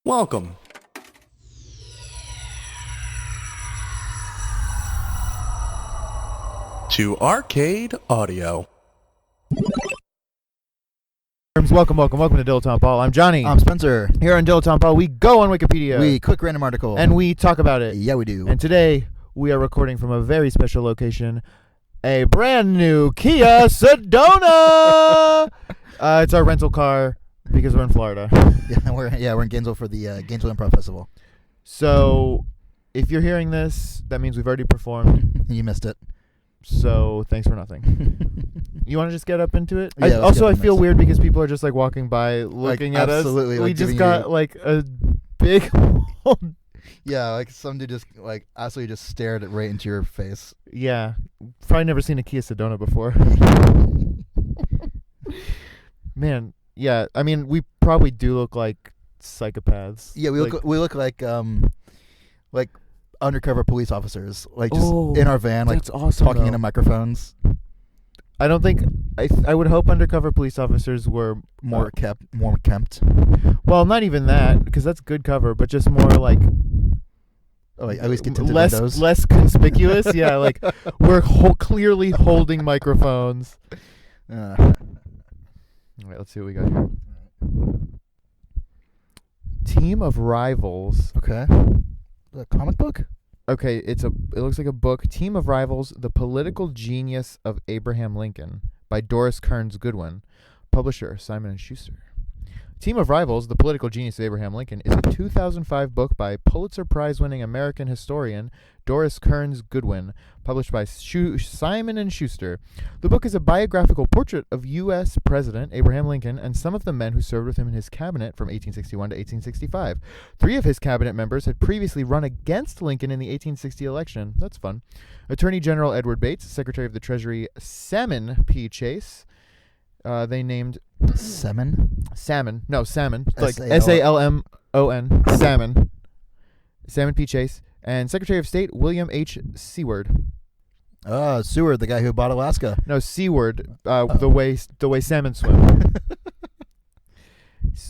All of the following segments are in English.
Welcome to Arcade Audio. Welcome to Dilettante Ball. I'm Johnny. I'm Spencer. Here on Dilettante Ball, we go on Wikipedia. We click random article. And we talk about it. Yeah, we do. And today, we are recording from a very special location, a brand new Kia Sedona! It's our rental car because we're in Florida. We're in Gainesville for the Gainesville Improv Festival. So, if you're hearing this, that means we've already performed. You missed it. So, thanks for nothing. You want to just get up into it? Yeah, I feel weird because people are just like walking by looking at us. Absolutely. We just got like a big Yeah, like some dude just like absolutely just stared right into your face. Yeah. Probably never seen a Kia Sedona before. Man, yeah. I mean, we probably do look like psychopaths. Yeah, we look like undercover police officers, like just in our van, like that's awesome, talking into microphones. I don't think I would hope undercover police officers were more kempt. Well, not even that, because that's good cover, but just more like at least get tinted windows. Less conspicuous. Yeah, like we're clearly holding microphones. All right, let's see what we got here. Team of Rivals. Okay. A comic book? Okay, it looks like a book. Team of Rivals: The Political Genius of Abraham Lincoln by Doris Kearns Goodwin. Publisher Simon & Schuster. Team of Rivals: The Political Genius of Abraham Lincoln is a 2005 book by Pulitzer Prize-winning American historian Doris Kearns Goodwin, published by Simon & Schuster. The book is a biographical portrait of U.S. President Abraham Lincoln and some of the men who served with him in his cabinet from 1861 to 1865. 3 of his cabinet members had previously run against Lincoln in the 1860 election. That's fun. Attorney General Edward Bates, Secretary of the Treasury Salmon P. Chase. They named Salmon. No, Salmon. Like S-A-L-M-O-N. Salmon. Salmon P. Chase. And Secretary of State William H. Seward. Seward, the guy who bought Alaska. No, Seward. The way salmon swim.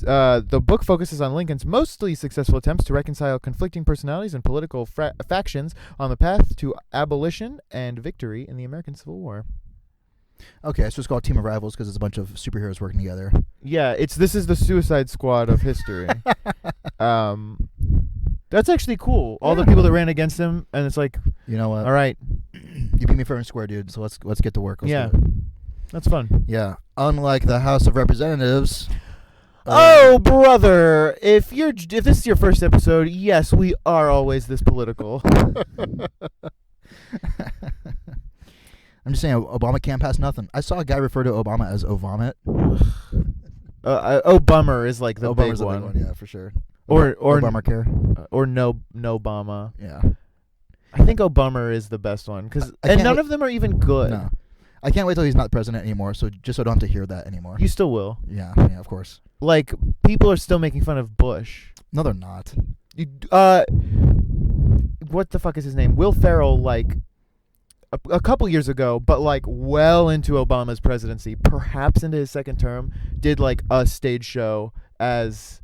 The book focuses on Lincoln's mostly successful attempts to reconcile conflicting personalities and political factions on the path to abolition and victory in the American Civil War. Okay, so it's called Team of Rivals because it's a bunch of superheroes working together. Yeah, this is the Suicide Squad of history. That's actually cool. All the people that ran against him, and it's like, you know what? All right, you beat me fair and square, dude. So let's get to work. Let's do it. That's fun. Yeah, unlike the House of Representatives. Oh, brother! If this is your first episode, yes, we are always this political. I'm just saying, Obama can't pass nothing. I saw a guy refer to Obama as "O-vomit." Bummer is like the big one. Big one, yeah, for sure. Or Obamacare. Or no Obama. Yeah. I think Obama is the best one and none of them are even good. No. I can't wait till he's not president anymore, so I don't have to hear that anymore. You still will. Yeah, of course. Like, people are still making fun of Bush. No, they're not. What the fuck is his name? Will Ferrell, like, a couple years ago, but like well into Obama's presidency, perhaps into his second term, did like a stage show as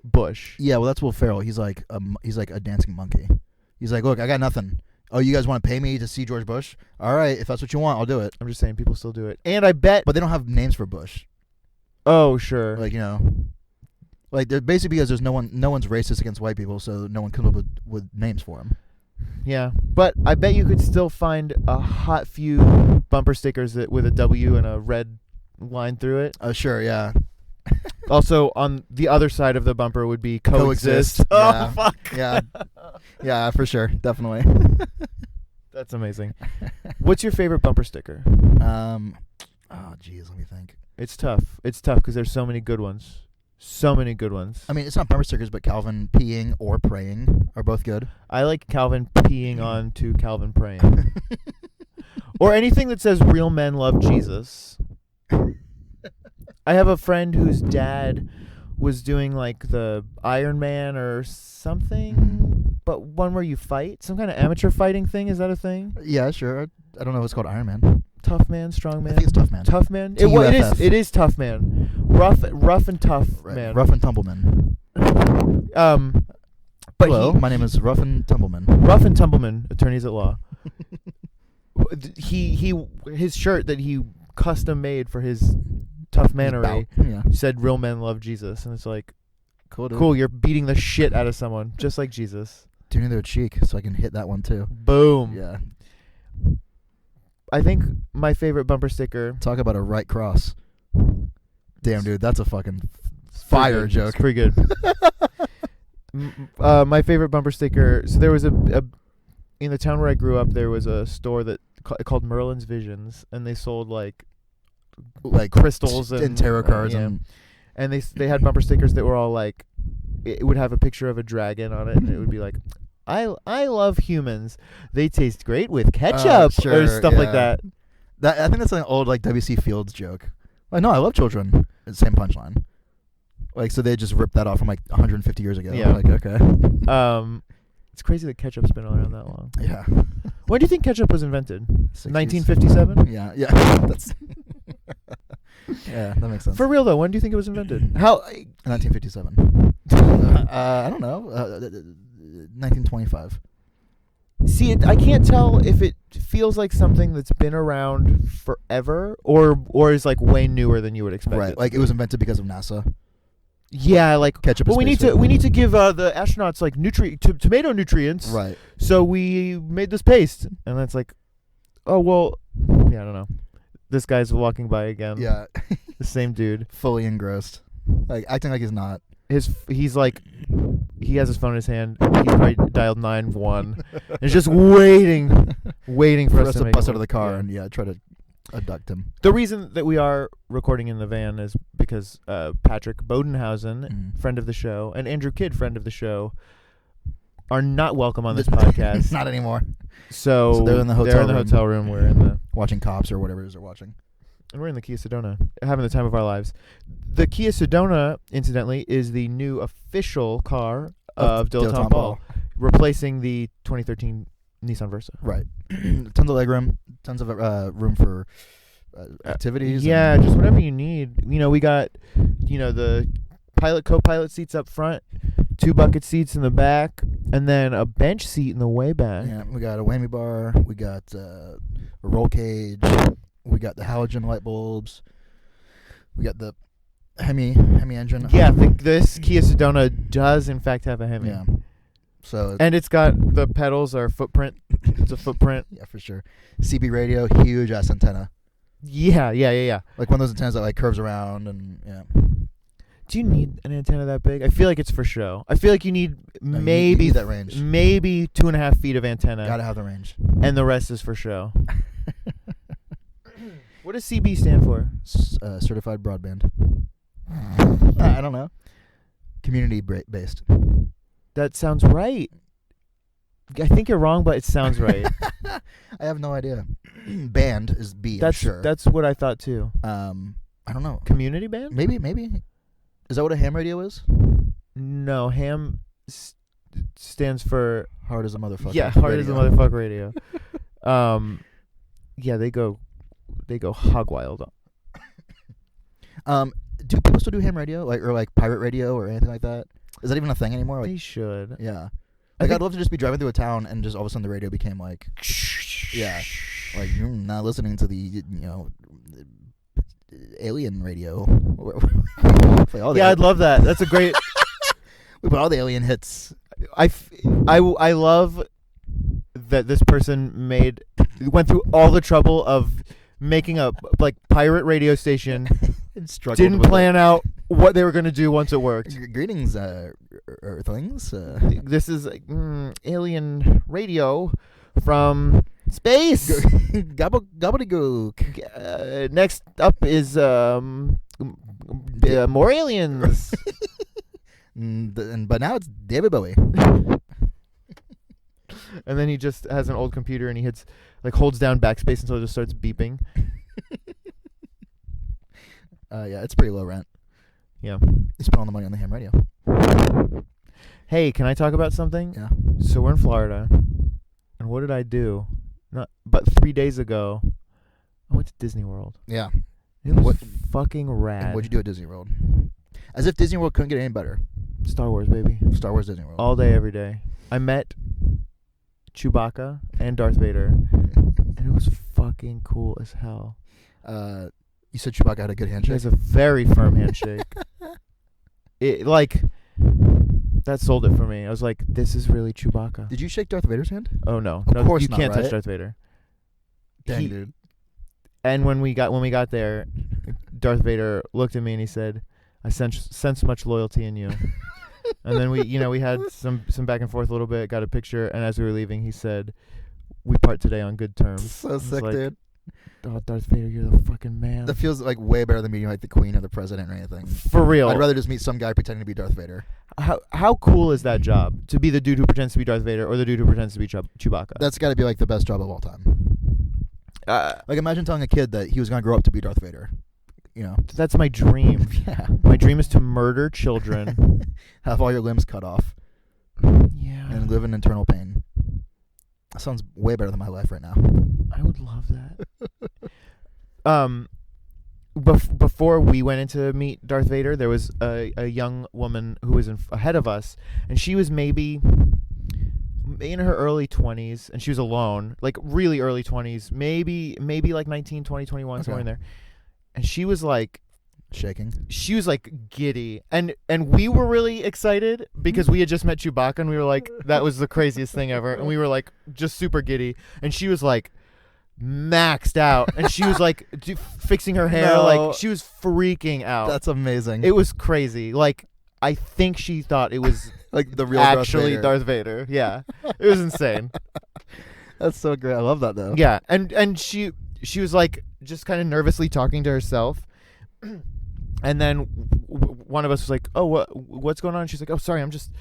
Bush. Yeah, well, that's Will Ferrell. He's like a dancing monkey. He's like, look, I got nothing. Oh, you guys want to pay me to see George Bush? All right, if that's what you want, I'll do it. I'm just saying, people still do it, and I bet. But they don't have names for Bush. Oh, sure. Like, you know, like they're basically because there's no one's racist against white people, so no one comes up with names for him. Yeah, but I bet you could still find a hot few bumper stickers with a W and a red line through it. Sure, yeah. Also, on the other side of the bumper would be coexist. Yeah. Oh, fuck. Yeah, for sure, definitely. That's amazing. What's your favorite bumper sticker? Oh, geez, let me think. It's tough because there's so many good ones. So many good ones. I mean, it's not bumper stickers, but Calvin peeing or praying are both good. I like Calvin peeing on to Calvin praying. Or anything that says real men love Jesus. I have a friend whose dad was doing like the Iron Man or something, but one where you fight. Some kind of amateur fighting thing. Is that a thing? Yeah, sure. I don't know if it's called Iron Man. Tough Man, Strong Man. I think it's Tough Man. Tough Man. T-U-F-F. It is Tough Man. Rough and tough man. Rough and tumble man. But Hello, my name is Ruffin Tumbleman. Ruffin Tumbleman, attorneys at law. His shirt that he custom made for his tough manery Yeah. said "Real men love Jesus," and it's like, Cool, dude. cool. You're beating the shit out of someone just like Jesus. Tune in their cheek so I can hit that one too. Boom. Yeah. I think my favorite bumper sticker. Talk about a right cross. Damn, dude, that's a fucking It's pretty fire good. joke. It's pretty good. My favorite bumper sticker. So there was a in the town where I grew up. There was a store that called Merlin's Visions, and they sold like crystals and tarot cards yeah. and And they had bumper stickers that were all like, it would have a picture of a dragon on it, and it would be like, I love humans. They taste great with ketchup or stuff like that. I think that's an old like W.C. Fields joke. Like, no, I love children. It's the same punchline. Like, so they just ripped that off from like 150 years ago. Yeah. Like, okay. It's crazy that ketchup's been around that long. Yeah. When do you think ketchup was invented? 60s. 1957? Yeah. Yeah. That's. Yeah, that makes sense. For real though, when do you think it was invented? How? 1957. I don't know. 1925. See, I can't tell if it feels like something that's been around forever or is like way newer than you would expect. Right. It Like, it was invented because of NASA. yeah, like Ketchup. Well, is we need to give the astronauts like tomato nutrients. Right. So we made this paste, and that's like, oh well, yeah, I don't know. This guy's walking by again. Yeah. The same dude. Fully engrossed. Like, acting like he's not. He's like, he has his phone in his hand. He probably dialed 911. It's just waiting for us to make bust a out of the car yeah. and try to abduct him. The reason that we are recording in the van is because Patrick Bodenhausen, friend of the show, and Andrew Kidd, friend of the show, are not welcome on this podcast. Not anymore. So they're in the hotel room. We're in the Watching Cops or whatever it is they're watching. and we're in the Kia Sedona, having the time of our lives. The Kia Sedona, incidentally, is the new official car of Dilettante Ball, replacing the 2013 Nissan Versa. Right. Tons of legroom. Tons of room for activities. Yeah, just whatever you need. You know, we got, the co-pilot seats up front, 2 bucket seats in the back, and then a bench seat in the way back. Yeah, we got a whammy bar. We got a roll cage. We got the halogen light bulbs. We got the Hemi engine. Yeah, this Kia Sedona does in fact have a Hemi. Yeah. So And it's got the pedals are footprint. It's a footprint. yeah, for sure. CB radio, huge ass antenna. Yeah. Like one of those antennas that like curves around and yeah. Do you need an antenna that big? I feel like it's for show. I feel like you need No, maybe you need that range. maybe 2.5 feet of antenna, Gotta have the range. and the rest is for show. What does CB stand for? Certified broadband. I don't know. Community based. That sounds right. I think you're wrong, but it sounds right. I have no idea. Band is B. I'm sure. That's what I thought too. I don't know. Community band? Maybe. Is that what a ham radio is? No, ham stands for Hard as a motherfucker. yeah, hard as a motherfucker radio. Yeah, they go hog wild. Do people still do ham radio, like pirate radio or anything like that? Is that even a thing anymore? Like, They should. yeah. I Like, think- I'd love to just be driving through a town and just all of a sudden the radio became like, yeah, like you're not listening to the alien radio. I'd love that. That's a great. We put all the alien hits. I love that this person went through all the trouble of making a like pirate radio station. Didn't plan out what they were going to do once it worked. Greetings, Earthlings. This is alien radio from space. Gobbledygook. Next up is more aliens. But now it's David Bowie. And then he just has an old computer and he holds down backspace until it just starts beeping. Yeah, it's pretty low rent. Yeah. You spent all the money on the ham radio. Hey, can I talk about something? Yeah. So we're in Florida, and what did I do? But 3 days ago, I went to Disney World. Yeah. It was What- fucking rad. And what'd you do at Disney World? As if Disney World couldn't get any better. Star Wars, baby. Star Wars Disney World. All day, every day. I met Chewbacca and Darth Vader, and it was fucking cool as hell. You said Chewbacca had a good He handshake. has a very firm handshake. That sold it for me. I was like, this is really Chewbacca. Did you shake Darth Vader's hand? Oh no, Of course you not, can't touch right? Darth Vader. Dang, dude. And when we got there, Darth Vader looked at me and he said, "I sense much loyalty in you." And then we had some back and forth a little bit, got a picture, and as we were leaving, he said, "We part today on good terms." So sick, dude. Oh, Darth Vader, you're the fucking man. That feels like way better than meeting like the Queen or the President or anything. For real. I'd rather just meet some guy pretending to be Darth Vader. How cool is that job? To be the dude who pretends to be Darth Vader or the dude who pretends to be Chewbacca? That's got to be like the best job of all time. Like imagine telling a kid that he was going to grow up to be Darth Vader. You know. That's my dream. Yeah. My dream is to murder children. Have all your limbs cut off. Yeah. And live in eternal pain. That sounds way better than my life right now. I would love that. Before we went in to meet Darth Vader, there was a young woman who was ahead of us, and she was maybe in her early 20s, and she was alone, like really early 20s, maybe like 19, 20, 21, somewhere in there. And she was like shaking. She was like giddy, and we were really excited because we had just met Chewbacca, and we were like, that was the craziest thing ever, and we were like just super giddy, and she was like maxed out, and she was like fixing her hair, like she was freaking out. That's amazing. It was crazy. Like I think she thought it was like the real actually Darth Vader. Yeah, it was insane. That's so great. I love that though. Yeah, and she was like just kind of nervously talking to herself, and then one of us was like, "Oh, what's going on?" And she's like, "Oh, sorry, I'm just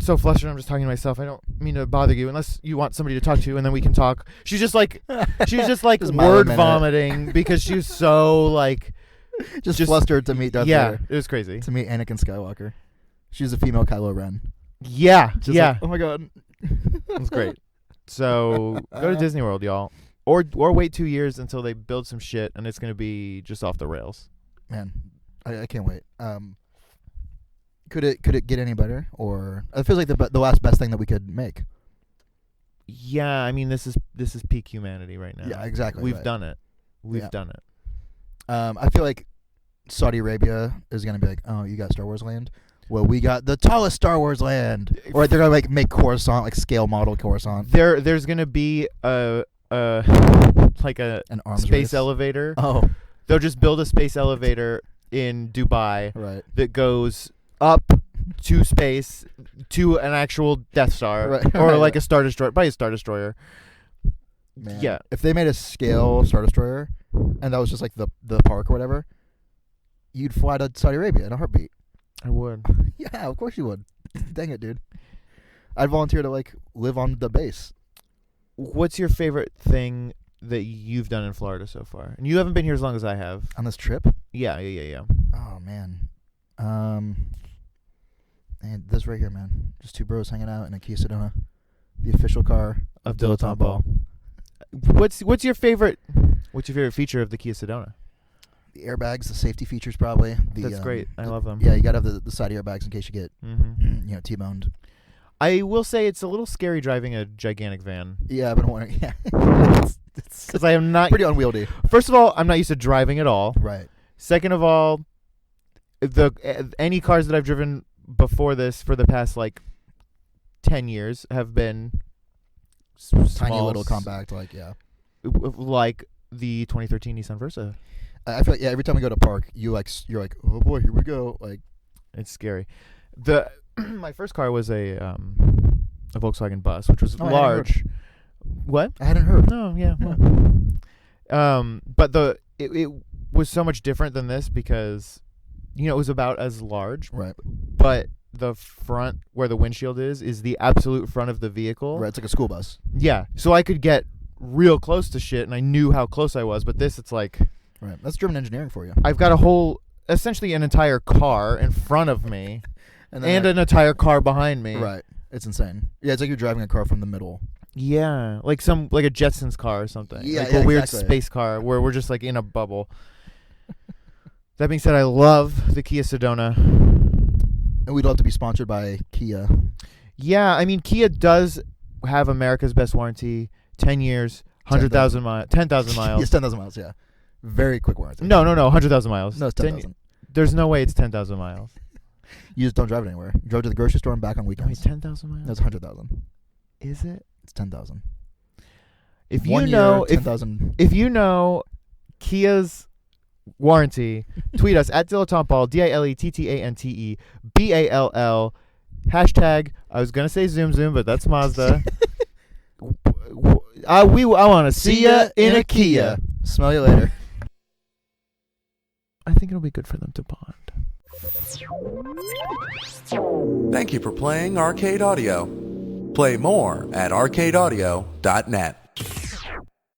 so flustered. I'm just talking to myself. I don't mean to bother you unless you want somebody to talk to, and then we can talk." She was just like word vomiting because she was so like just flustered to meet Darth Vader. It was crazy. To meet Anakin Skywalker. She's a female Kylo Ren. Yeah, just yeah. Like, oh my god. It was great. So go to Disney World, y'all, or wait 2 years until they build some shit and it's gonna be just off the rails. Man, I can't wait. Could it get any better? Or it feels like the last best thing that we could make. Yeah, I mean this is peak humanity right now. Yeah, exactly. We've done it. We've done it. I feel like Saudi Arabia is gonna be like, oh, you got Star Wars land. Well, we got the tallest Star Wars land. Or they're gonna like make Coruscant, like scale model Coruscant. There's gonna be an arms space race elevator. Oh, they'll just build a space elevator in Dubai, right? That goes up to space to an actual Death Star, right, or right, like a Star Destroyer, probably a Star Destroyer. Man. Yeah. If they made a scale Star Destroyer, and that was just like the park or whatever, you'd fly to Saudi Arabia in a heartbeat. I would. Yeah, of course you would. Dang it, dude. I'd volunteer to like live on the base. What's your favorite thing that you've done in Florida so far? And you haven't been here as long as I have. On this trip? Yeah. Oh man. And this right here, man. Just two bros hanging out in a Kia Sedona, the official car of Dilettante Ball. What's your favorite feature of the Kia Sedona? The airbags, the safety features, probably. That's great. I love them. Yeah, you gotta have the side airbags in case you get, T-boned. I will say it's a little scary driving a gigantic van. Yeah, but I want to. Yeah, because I am not pretty unwieldy. First of all, I'm not used to driving at all. Right. Second of all, any cars that I've driven before this for the past like 10 years have been tiny little compact, like like the 2013 Nissan Versa. I feel like every time we go to park, you're like, oh boy, here we go. Like, it's scary. My first car was a Volkswagen Bus, which was large. What? I hadn't heard. No, yeah. But it was so much different than this because it was about as large. Right. But the front where the windshield is the absolute front of the vehicle. Right. It's like a school bus. Yeah. So I could get real close to shit, and I knew how close I was. But this, it's like. Right. That's German engineering for you. I've got essentially an entire car in front of me and an entire car behind me. Right. It's insane. Yeah, it's like you're driving a car from the middle. Yeah, like a Jetsons car or something. Yeah, like a weird space car where we're just like in a bubble. That being said, I love the Kia Sedona. And we'd love to be sponsored by Kia. Yeah, I mean, Kia does have America's best warranty, 10 years, 100,000 miles, 10,000 miles. Yes, 10,000 miles, yeah. Very quick warranty. No, 100,000 miles. No, it's 10,000. There's no way it's 10,000 miles. You just don't drive it anywhere. You drove to the grocery store and back on Wait, weekends. 10,000 miles? That's 100,000. Is it? It's 10,000. If you 1 know, year, 10,000. if you know Kia's warranty, tweet us at dilettanteball, DILETTANTEBALL, hashtag, I was going to say Zoom Zoom, but that's Mazda. I want to see ya in a Kia. Smell you later. I think it'll be good for them to bond. Thank you for playing Arcade Audio. Play more at arcadeaudio.net.